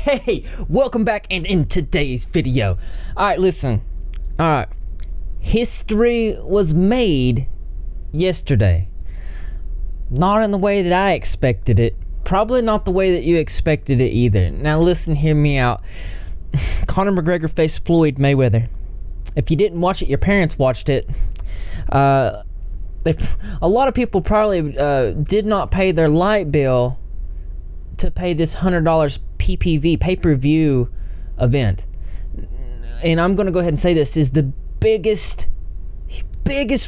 Hey, welcome back, and in today's video, alright, listen, alright, history was made yesterday. Not in the way that I expected it, probably not the way that you expected it either. Now listen, hear me out. Conor McGregor faced Floyd Mayweather. If you didn't watch it, your parents watched it. A lot of people probably did not pay their light bill to pay this $100 PPV, pay-per-view event. And I'm going to go ahead and say this is the biggest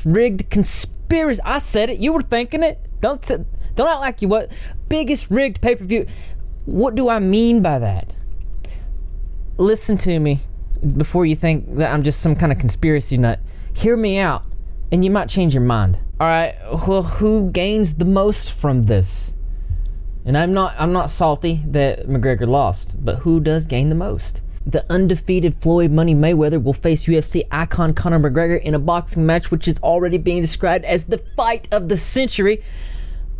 rigged conspiracy. I said it. You were thinking it. Don't act like you what. Biggest rigged pay-per-view. What do I mean by that? Listen to me before you think that I'm just some kind of conspiracy nut. Hear me out, and you might change your mind. All right. Well, who gains the most from this? And I'm not salty that McGregor lost, but who does gain the most? The undefeated Floyd Money Mayweather will face UFC icon Conor McGregor in a boxing match which is already being described as the fight of the century.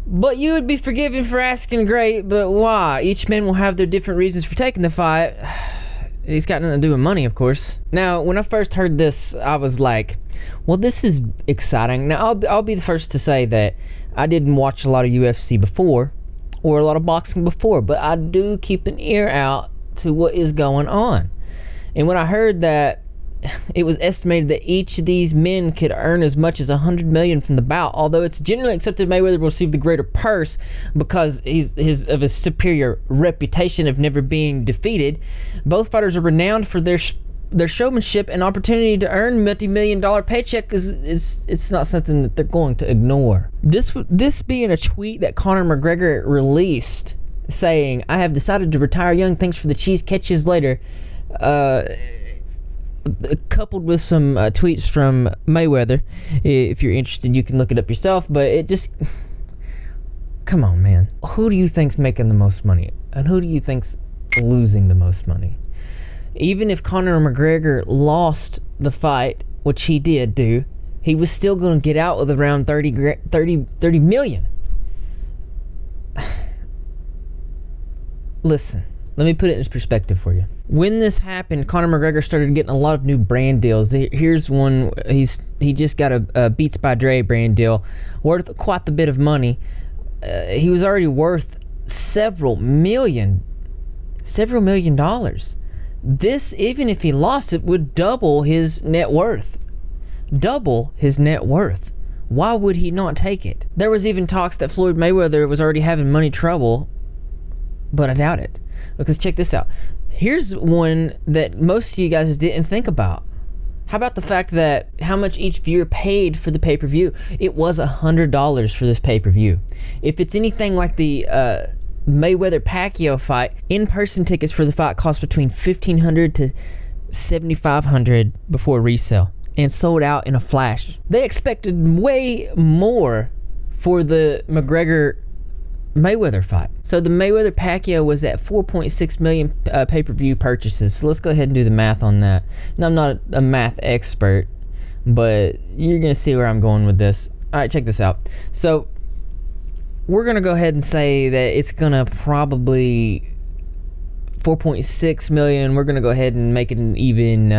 But you would be forgiven for asking, great, but why? Each man will have their different reasons for taking the fight. It's got nothing to do with money, of course. Now, when I first heard this, I was like, well, this is exciting. Now, I'll be the first to say that I didn't watch a lot of UFC before, or a lot of boxing before, but I do keep an ear out to what is going on. And when I heard that it was estimated that each of these men could earn as much as $100 million from the bout, although it's generally accepted Mayweather will receive the greater purse because of his superior reputation of never being defeated. Both fighters are renowned for their showmanship, and opportunity to earn multi-million-dollar paycheck it's not something that they're going to ignore. This being a tweet that Conor McGregor released saying, I have decided to retire young, thanks for the cheese, catch yous later, coupled with some tweets from Mayweather. If you're interested, you can look it up yourself, but it just, come on, man. Who do you think's making the most money, and who do you think's losing the most money? Even if Conor McGregor lost the fight, which he did do, he was still going to get out with around 30 million. Listen, let me put it in perspective for you. When this happened, Conor McGregor started getting a lot of new brand deals. Here's one. He just got a Beats by Dre brand deal worth quite a bit of money. He was already worth several million dollars. This, even if he lost it, would double his net worth. Double his net worth. Why would he not take it? There was even talks that Floyd Mayweather was already having money trouble, but I doubt it. Because check this out. Here's one that most of you guys didn't think about. How about the fact that how much each viewer paid for the pay-per-view? It was $100 for this pay-per-view. If it's anything like the Mayweather-Pacquiao fight, in-person tickets for the fight cost between $1,500 to $7,500 before resale, and sold out in a flash. They expected way more for the McGregor-Mayweather fight. So the Mayweather-Pacquiao was at 4.6 million pay-per-view purchases. So let's go ahead and do the math on that. Now, I'm not a math expert, but you're going to see where I'm going with this. All right, check this out. So we're going to go ahead and say that it's going to probably 4.6 million. We're going to go ahead and make it an even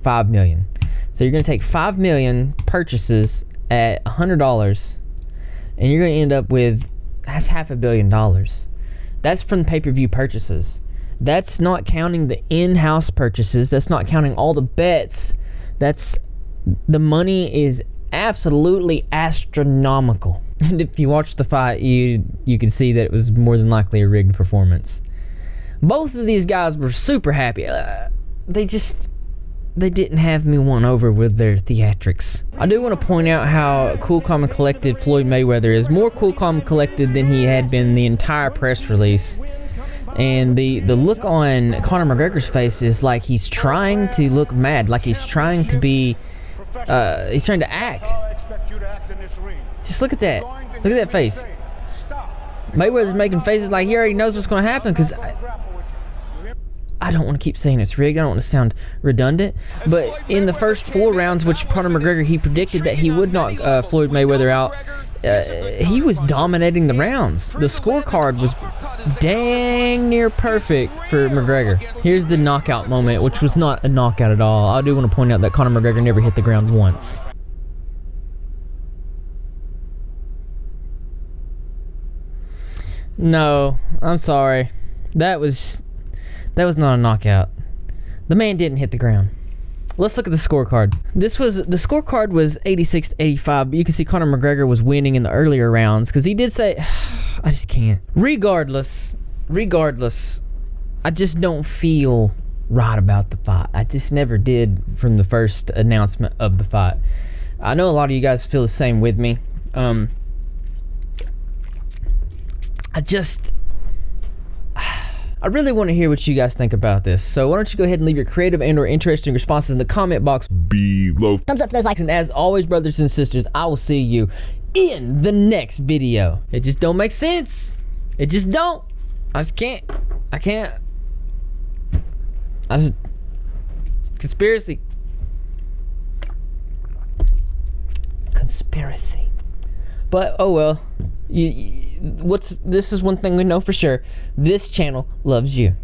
5 million. So you're going to take 5 million purchases at $100, and you're going to end up with, that's $500 million. That's from pay-per-view purchases. That's not counting the in-house purchases. That's not counting all the bets. The money is absolutely astronomical. And if you watch the fight, you can see that it was more than likely a rigged performance. Both of these guys were super happy. They didn't have me won over with their theatrics. I do want to point out how cool, calm, and collected Floyd Mayweather is. More cool, calm, and collected than he had been the entire press release. And the look on Conor McGregor's face is like he's trying to look mad, like he's trying to be, he's trying to act. Just look at that. Look at that face. Mayweather's making faces like he already knows what's going to happen, because I don't want to keep saying it's rigged. I don't want to sound redundant. But in the first 4 rounds, which Conor McGregor, he predicted that he would knock Floyd Mayweather out he was dominating the rounds. The scorecard was dang near perfect for McGregor. Here's the knockout moment, which was not a knockout at all. I do want to point out that Conor McGregor never hit the ground once. No, I'm sorry. That was not a knockout. The man didn't hit the ground. Let's look at the scorecard. The scorecard was 86-85, but you can see Conor McGregor was winning in the earlier rounds because he did say, I just can't. Regardless, I just don't feel right about the fight. I just never did from the first announcement of the fight. I know a lot of you guys feel the same with me. I really want to hear what you guys think about this. So why don't you go ahead and leave your creative and or interesting responses in the comment box below. Thumbs up for those likes. And as always, brothers and sisters, I will see you in the next video. It just don't make sense. It just don't. I just can't. Conspiracy. But oh well. This is one thing we know for sure. This channel loves you.